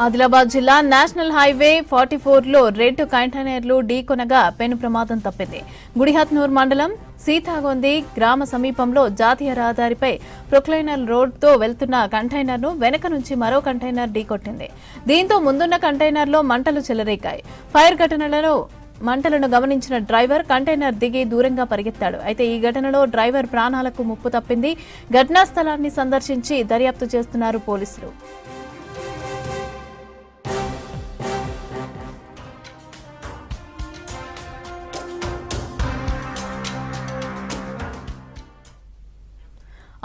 ఆదిలాబాద్ జిల్లా national highway 44 లో red కంటైనర్లు ఢీకొనగా పెను ప్రమాదం తప్పింది. గుడిహత్నూర్ మండలం సీతాగొంది గ్రామ సమీపంలో జాతీయ రహదారిపై ప్రొక్లైనర్ రోడ్తో వెళ్తున్న కంటైనర్ను వెనక నుంచి మరో కంటైనర్ ఢీకొట్టింది. దీంతో ముందున్న కంటైనర్లో మంటలు చెలరేగాయి. ఫైర్ ఘటనలలో మంటలను గమనించిన డ్రైవర్ కంటైనర్ దిగి దూరంగా పరిగెత్తాడు. అయితే ఈ ఘటనలో డ్రైవర్ ప్రాణాలకు ముప్పు తప్పింది. ఘటనా స్థలాన్ని సందర్శించి దర్యాప్తు చేస్తున్నారు పోలీసులు.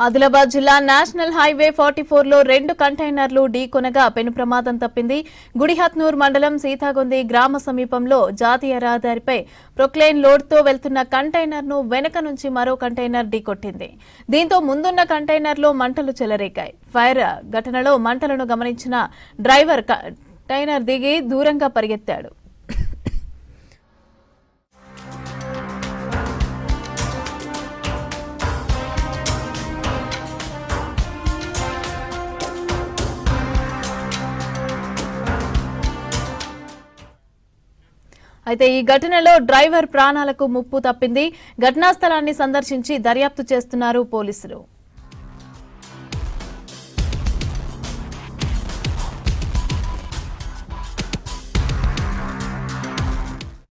ఆదిలాబాద్ జిల్లా నేషనల్ హైవే 44 లో రెండు కంటైనర్లు ఢీకొనగా పెను ప్రమాదం తప్పింది. గుడిహత్నూర్ మండలం సీతాగొంది గ్రామ సమీపంలో జాతీయ రహదారిపై ప్రొక్లైన్ లోడ్తో వెళ్తున్న కంటైనర్ను వెనక నుంచి మరో కంటైనర్ ఢీకొట్టింది. దీంతో ముందున్న కంటైనర్లో మంటలు చెలరేగాయి. ఫైర్ ఘటనలో మంటలను గమనించిన డ్రైవర్ కంటైనర్ దిగి దూరంగా పరిగెత్తాడు. అయితే ఈ ఘటనలో డ్రైవర్ ప్రాణాలకు ముప్పు తప్పింది. ఘటనా స్థలాన్ని సందర్శించి దర్యాప్తు చేస్తున్నారు పోలీసులు.